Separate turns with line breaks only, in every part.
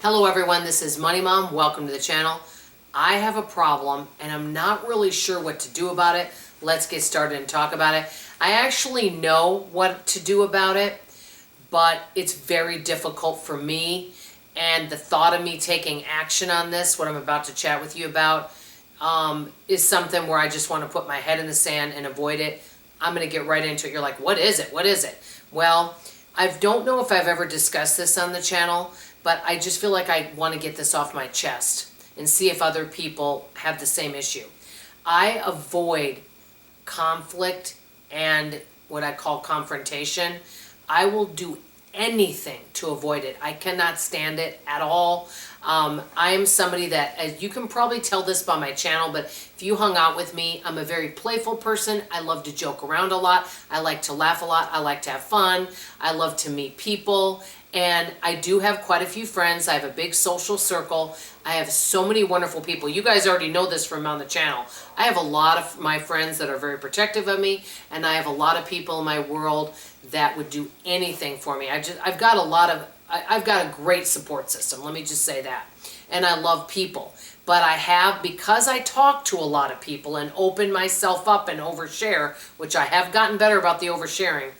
Hello everyone, this is Money Mom. Welcome to the channel. I have a problem and I'm not really sure what to do about it. Let's get started and talk about it. I actually know what to do about it, but it's very difficult for me. And the thought of me taking action on this, what I'm about to chat with you about, is something where I just want to put my head in the sand and avoid it. I'm going to get right into it. You're like, what is it? What is it? Well, I don't know if I've ever discussed this on the channel, but I just feel like I want to get this off my chest and see if other people have the same issue. I avoid conflict and what I call confrontation. I will do anything to avoid it. I cannot stand it at all. I am somebody that, as you can probably tell this by my channel, but if you hung out with me, I'm a very playful person. I love to joke around a lot. I like to laugh a lot. I like to have fun. I love to meet people. And I do have quite a few friends. I have a big social circle. I have so many wonderful people. You guys already know this from on the channel. I have a lot of my friends that are very protective of me, and I have a lot of people in my world that would do anything for me. I've got a great support system. Let me just say that. And I love people. But because I talk to a lot of people and open myself up and overshare, which I have gotten better about the oversharing,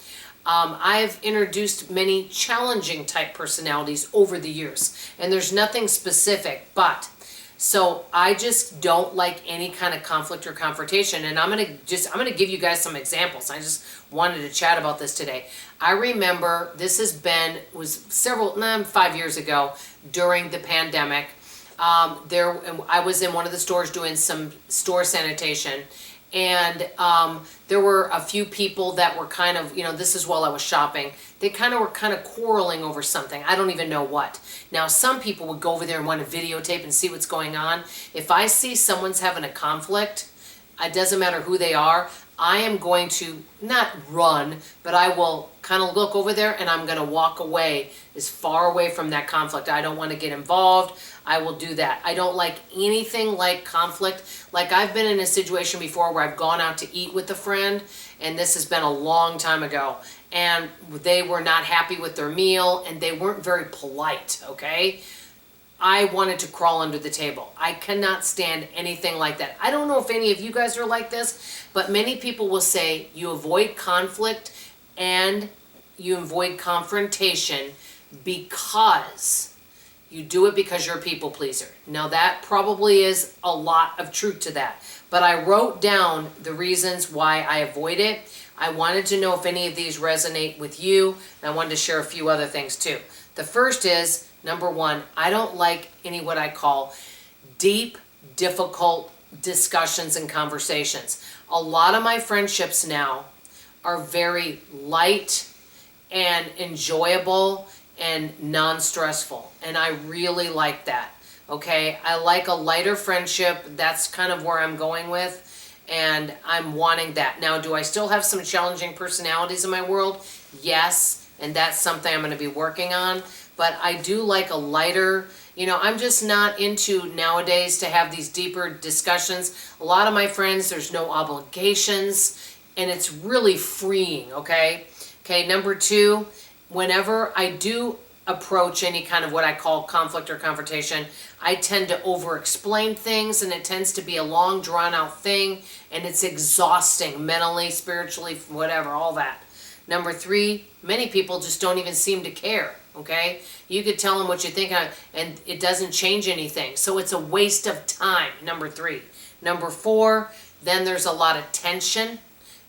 I've introduced many challenging type personalities over the years, and there's nothing specific, but so I just don't like any kind of conflict or confrontation. And I'm gonna give you guys some examples. I just wanted to chat about this today. I remember this was 5 years ago during the pandemic. I was in one of the stores doing some store sanitation. And there were a few people that were kind of, this is while I was shopping, they were quarreling over something. I don't even know what. Now, some people would go over there and want to videotape and see what's going on. If I see someone's having a conflict, it doesn't matter who they are, I am going to not run, but I will kind of look over there and I'm going to walk away as far away from that conflict. I don't want to get involved. I will do that. I don't like anything like conflict. Like, I've been in a situation before where I've gone out to eat with a friend, and this has been a long time ago, and they were not happy with their meal and they weren't very polite, okay? I wanted to crawl under the table. I cannot stand anything like that. I don't know if any of you guys are like this, but many people will say you avoid conflict and you avoid confrontation because you do it because you're a people pleaser. Now, that probably is a lot of truth to that, but I wrote down the reasons why I avoid it. I wanted to know if any of these resonate with you, and I wanted to share a few other things too. The first is, number one, I don't like any what I call deep, difficult discussions and conversations. A lot of my friendships now are very light and enjoyable and non-stressful, and I really like that. Okay, I like a lighter friendship. That's kind of where I'm going with, and I'm wanting that. Now, do I still have some challenging personalities in my world? Yes, and that's something I'm going to be working on. But I do like a lighter, I'm just not into nowadays to have these deeper discussions. A lot of my friends, there's no obligations, and it's really freeing, okay? Okay, number two, whenever I do approach any kind of what I call conflict or confrontation, I tend to over-explain things, and it tends to be a long, drawn-out thing, and it's exhausting mentally, spiritually, whatever, all that. Number three, many people just don't even seem to care, okay? You could tell them what you think, and it doesn't change anything. So it's a waste of time, number three. Number four, then there's a lot of tension,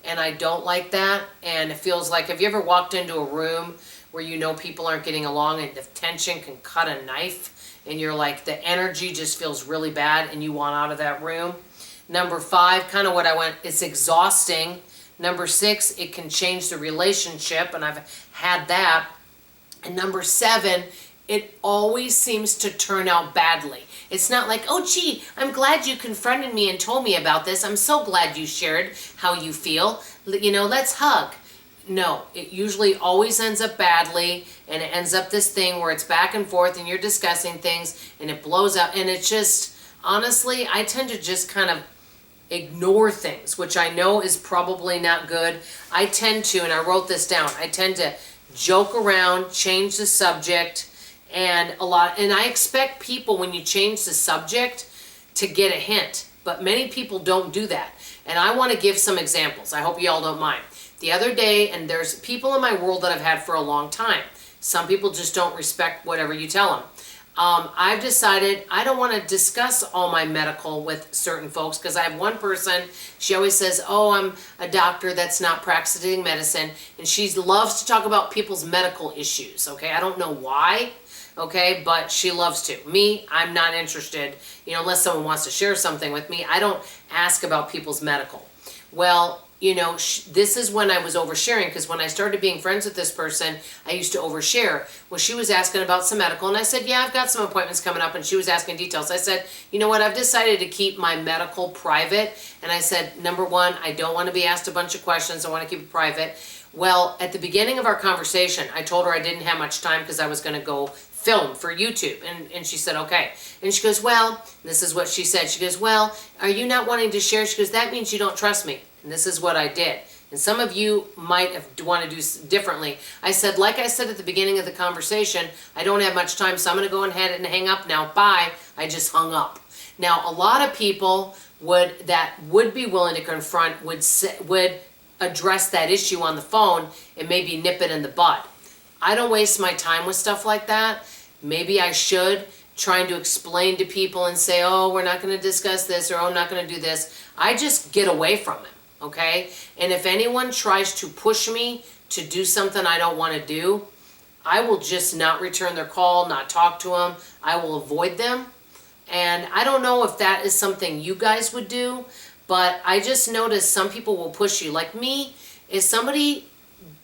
and I don't like that. And it feels like, have you ever walked into a room where people aren't getting along and the tension can cut a knife, and you're like, the energy just feels really bad and you want out of that room? Number five, kind of what I went, it's exhausting. Number six, it can change the relationship, and I've had that. And number seven, it always seems to turn out badly. It's not like, oh gee, I'm glad you confronted me and told me about this. I'm so glad you shared how you feel. Let's hug. No, it usually always ends up badly, and it ends up this thing where it's back and forth and you're discussing things and it blows up, and it's just, honestly, I tend to just kind of ignore things, which I know is probably not good. I tend to, and I wrote this down, I tend to joke around, change the subject, And I expect people, when you change the subject, to get a hint. But many people don't do that. And I want to give some examples. I hope you all don't mind. The other day, and there's people in my world that I've had for a long time. Some people just don't respect whatever you tell them. I've decided I don't want to discuss all my medical with certain folks, because I have one person, she always says, oh, I'm a doctor that's not practicing medicine, and she loves to talk about people's medical issues, okay? I don't know why, okay, but she loves to. Me, I'm not interested, unless someone wants to share something with me. I don't ask about people's medical. Well, this is when I was oversharing, because when I started being friends with this person, I used to overshare. Well, she was asking about some medical, and I said, yeah, I've got some appointments coming up, and she was asking details. I said, you know what, I've decided to keep my medical private, and I said, number one, I don't want to be asked a bunch of questions. I want to keep it private. Well, at the beginning of our conversation, I told her I didn't have much time because I was going to go film for YouTube. And she said, okay. And she goes, well, this is what she said. She goes, well, are you not wanting to share? She goes, that means you don't trust me. And this is what I did. And some of you might want to do differently. I said, like I said at the beginning of the conversation, I don't have much time, so I'm going to go ahead and hang up now. Bye. I just hung up. Now, a lot of people that would be willing to confront would address that issue on the phone and maybe nip it in the bud. I don't waste my time with stuff like that. Maybe I should, trying to explain to people and say, oh, we're not going to discuss this, or oh, I'm not going to do this. I just get away from it. Okay? And if anyone tries to push me to do something I don't want to do, I will just not return their call, not talk to them. I will avoid them. And I don't know if that is something you guys would do, but I just noticed some people will push you. Like me, if somebody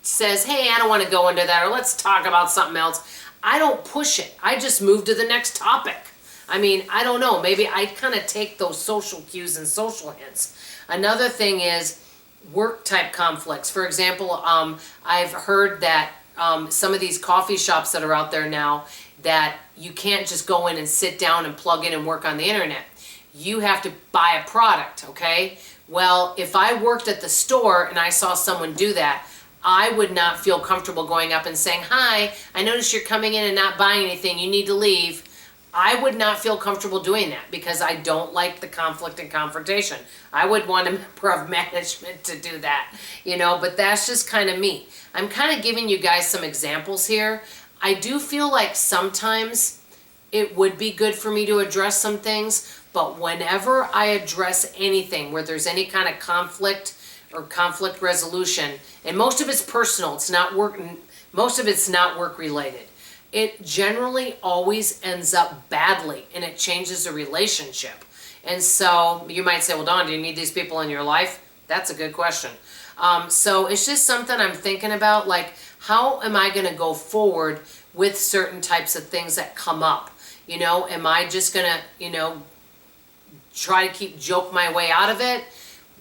says, hey, I don't want to go into that, or let's talk about something else, I don't push it. I just move to the next topic. I mean, I don't know. Maybe I kind of take those social cues and social hints. Another thing is work type conflicts. For example, I've heard that some of these coffee shops that are out there now, that you can't just go in and sit down and plug in and work on the internet. You have to buy a product, okay? Well, if I worked at the store and I saw someone do that, I would not feel comfortable going up and saying, hi, I noticed you're coming in and not buying anything. You need to leave. I would not feel comfortable doing that because I don't like the conflict and confrontation. I would want a member of management to do that, but that's just kind of me. I'm kind of giving you guys some examples here. I do feel like sometimes it would be good for me to address some things, but whenever I address anything where there's any kind of conflict or conflict resolution, and most of it's personal, it's not work, most of it's not work related, it generally always ends up badly, and it changes a relationship. And so you might say, well, Dawn, do you need these people in your life? That's a good question. So it's just something I'm thinking about, like, how am I going to go forward with certain types of things that come up? Am I just going to, try to joke my way out of it?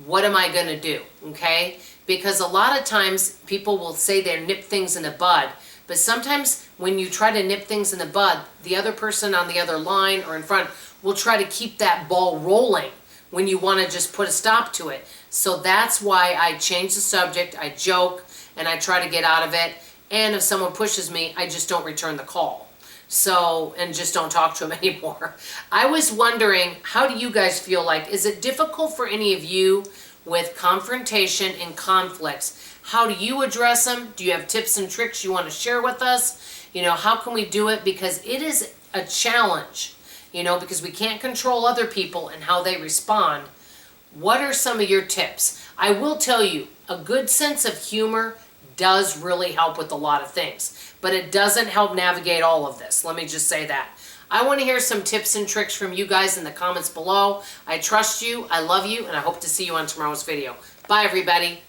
What am I going to do? Okay? Because a lot of times people will say they nip things in the bud, but sometimes when you try to nip things in the bud, the other person on the other line or in front will try to keep that ball rolling when you want to just put a stop to it. So that's why I change the subject, I joke, and I try to get out of it. And if someone pushes me, I just don't return the call. So, and just don't talk to them anymore. I was wondering, how do you guys feel like? Is it difficult for any of you with confrontation and conflicts? How do you address them? Do you have tips and tricks you want to share with us? How can we do it? Because it is a challenge, because we can't control other people and how they respond. What are some of your tips? I will tell you, a good sense of humor does really help with a lot of things, but it doesn't help navigate all of this. Let me just say that. I want to hear some tips and tricks from you guys in the comments below. I trust you, I love you, and I hope to see you on tomorrow's video. Bye, everybody.